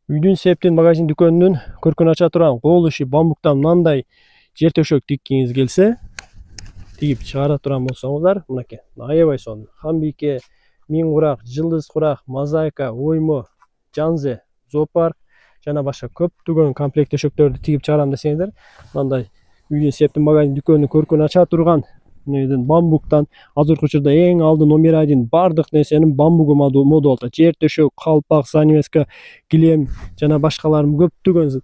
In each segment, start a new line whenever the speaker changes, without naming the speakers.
Үйдүн септин магазин дүкөнүнүн көркүн ача турган кол иши бамбуктан мындай жер төшөк тиккиңиз келсе, тигип чыгара турган болсоңуздар, мынакей аябай сонун Хамбике, Миң курак, Жылдыз курак, Мозаика, Оймо, Жанзе, Зоопарк жана башка көптөгөн комплект төшөктөрдү тигип чыгарам десеңиздер, мындай үйдүн септин магазин дүкөнүнүн көркүн ача турган бамбуктан азыркы учурда эң алды номер 1 бардык нерсенин бамбугу мода болуп атат. Жер төшөк, калпак, занавеска, килем жана башкаларын көптөгөн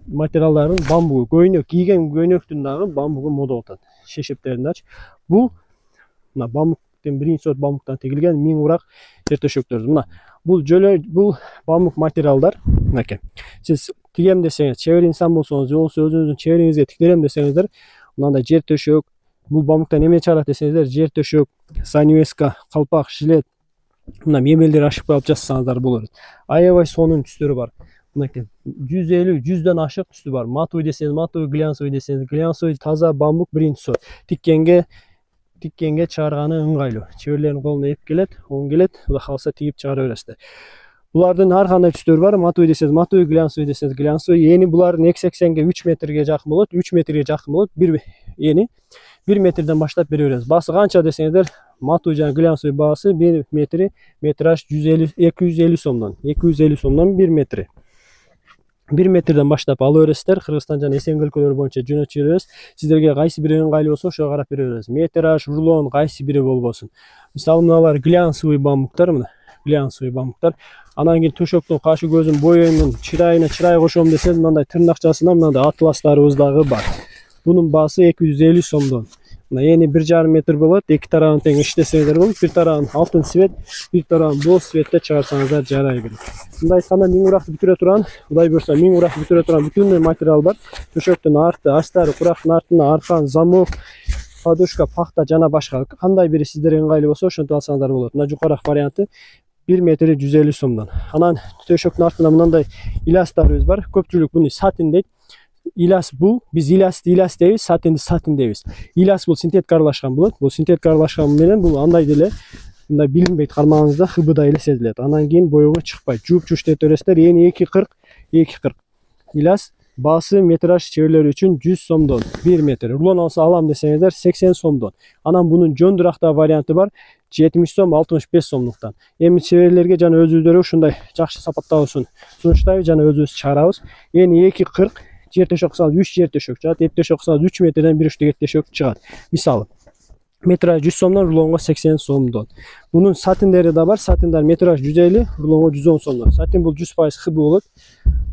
материалдардын бамбугу, көйнөк кийген көйнөктүн дагы бамбугу мода болуп атат. Шешептеринчи бул мына бамбуктун биринчи сорт бамбуктан тигилген Миң курак жер төшөктөр. Мына бул жөлө бул бамбук материалдар мынакей. Сиз тигем десеңиз, чебер инсан болсоңуз, же болбосо өзүңүздүн чебериңизге тиктирем десеңиздер, мындай жер төшөк, бул бамбуктан эме чыгарат десеңиздер, жер төшөк, занавеска, калпак, жилет, мына мебелдер ашып алып жасасаңыздар болот. Аябай сонун түстөрү бар. Мынакей 150, 100дөн ашык түстү бар. Матовый десеңиз, матовый, глянцевый десеңиз, глянцевый таза бамбук биринчи сорт. Тиккенге чыгарганы ыңгайлуу. Чеберлердин колуна эп келет, оң келет, Кудай кааласа тигип чыгара бересиздер. Булардын ар кандай түстөрү бар. Матовый десеңиз, матовый, глянцевый десеңиз, глянцевый. Эни булардын 280ге 3 метрге жакын болот. 3 метрге жакын болот. Бир эни 1 метрден баштап бере беребиз. Баасы канча десеңиздер, матовый жана глянцевый баасы 1 метри метраж 250 сомдон. 250 сомдон 1 метри. 1 метрден баштап ала бересиздер. Кыргызстан жана Эсенки өлкөлөрү боюнча жөнөтүп жиберебиз. Сиздерге кайсы бири ыңгайлуу болсо ошого карап бере беребиз. Метраж, рулон кайсы бири болбосун. Мисалы мыналар глянцевый бамбуктар, мына глянцевый бамбуктар. Анан кийин төшөктүн кашы көзүн боеймун, чырайына чырай кошом десеңиз, мындай тырнакчасына мындай атластарыбыз дагы бар. Bunun baası 250 сомдон. Ени 1,5 метр болот. Эки тарабын тең иштесеңиздер болот. Бир тарабын алтын свет, бир тарабын боз светте чыгарсаңыздар жарай берет. Мындай айтканда Миң куракты бүтүрө турган, Кудай буйрса Миң куракты бүтүрө турган бүтүн материал бар. Төшөктүн арты, астары, курактын артына аркан, замок, подушка, пахта жана башка кандай бири сиздерге ыңгайлуу болсо ошентип алсаңыздар болот. Мына жукарак варианты 1 метр 150 сомдон. Анан төшөктүн артында мындай илястарыбыз бар. Көпчүлүк муну сатин дейт. İlas bu. Biz ilas deybiz, satin deybiz. İlas bu sintetika aralashgan болот. Bu sintetika aralashgan менен бул андай деле мындай билинбейт, кармагыңызда хыбыдай эле сезилет. Анан кийин боёго чыкпайт. Жууп чуштеп бересиздер. Эни 240. İlas баасы метраж чеберлер үчүн 100 сомдон 1 метр. Рулон алам десеңиздер 80 сомдон. Анан бунун жондуракта варианты бар. 70 сом, 65 сомдуктан. Эми чеберлерге жана өзүбүздөргө ушундай жакшы сапаттабызын сунуштайбыз жана өзүбүз чыгарабыз. Эни 240 жер төшөк кылсаңыз 3 жер төшөк чыгат. Эп төшөк кылсаңыз 3 метрден 1,5 эп төшөк чыгат. Мисалы метраж 100 сомдон, рулонго 80 сомдон. Бунун сатиндери да бар. Сатиндар метраж 150, рулонго 110 сомдон. Сатин бул 100% хыбы болот.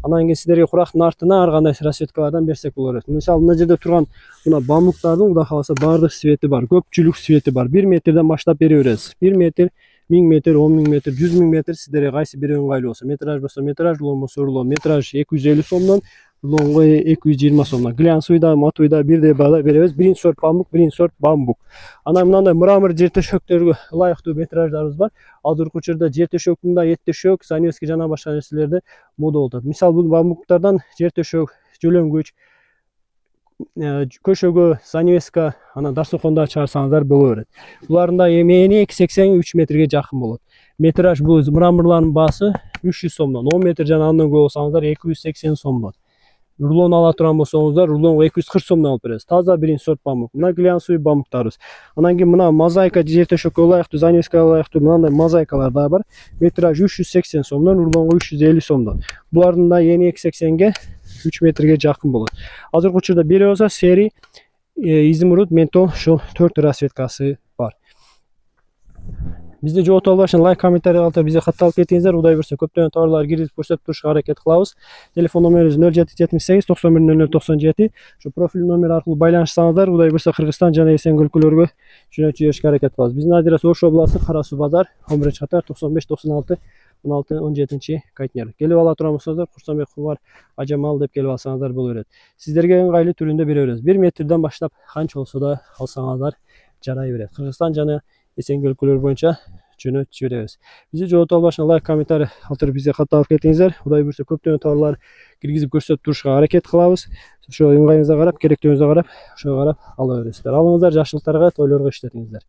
Анан кийин сиздерге курактын артына ар кандай расветкалардан берсек болот. Мисалы мына жерде турган мына бамбуктардын Кудай кааласа баардык свети бар, көпчүлүк свети бар. 1 метрден баштап бере беребиз. 1 метр, 1000 метр, 10.000 метр, 100.000 метр сиздерге кайсы бири ыңгайлуу болсо. Метраж болсо метраж, рулон болсо рулон. Метраж 250 сомдон, рулонго 220 сомдон. Глянцевый, матовый бирдей баада беребиз. Биринчи сорт бамбук. Анан мындай мрамор жер төшөктөргө ылайыктуу метраждарыбыз бар. Азыркы учурда жер төшөктүн да эт төшөк, занавеска жана башка нерселерде мода болуп атат. Мисалы бул бамбуктардан жер төшөк, жөлөнгүч, көшөгө, занавеска, анан дарсокондо чыгарсаңыздар боло берет. Булардын да эми 280-3 метрге жакын болот. Метраж бул мраморлардын баасы 300 сомдон, 10 метр жана андан көп болсаңыздар 280 сомдон. Рулон ала турган болсоңуздар, рулонго 240 сомдон алып беребиз. Таза биринчи сорт бамбук. Мына глянцевый бамбуктарыбыз. Анан кийин мына мозаика жер төшөккө ылайыктуу, занавескага ылайыктуу мындай мозаикалар да бар. Метраж 380 сомдон, рулонго 350 сомдон. Булардын да эни 280ге 3 метрге жакын болот. Азыркы учурда бере болсо сери изумруд, ментол ошол 4 расветкасы бар. Бизди жогото албаш лайк, комментарий калтырып бизге катталып кетиңиздер. Кудай буйрса көптөгөн товарлар киргизип көрсөтүп турушка аракет кылабыз. Телефон номерибиз 0778 91 0097. Ошо профиль номер аркылуу байланышсаңыздар, Кудай буйрса Кыргызстан жана Эсенки өлкөлөргө жөнөтүп жиберишке аракет кылабыз. Биздин адрес Ош областы, Кара Суу базар, 11-катар, 95 96 16 17-кайтнер. Келип ала турган болсоңуздар, Курсанбек Кумар Ажамал деп келип алсаңыздар боло берет. Сиздерге ыңгайлуу түрүндө бере беребиз. 1 метрден баштап канча болсо да алсаңыздар жарай берет. Кыргызстан жана Эсенки өлкөлөр боюнча жөнөтүп жиберебиз. Бизди жогото албашына лайк, комментарий калтырып бизге катталып кетиңиздер. Кудай буйрса көптөгөн товарлар киргизип көрсөтүп турушка аракет кылабыз. Ошо ыңгайыңызга карап, керектүүгүңүзгө карап, ошого карап ала бересиздер. Алыңыздар, жакшылыктарга, тойлорго иштетиңиздер.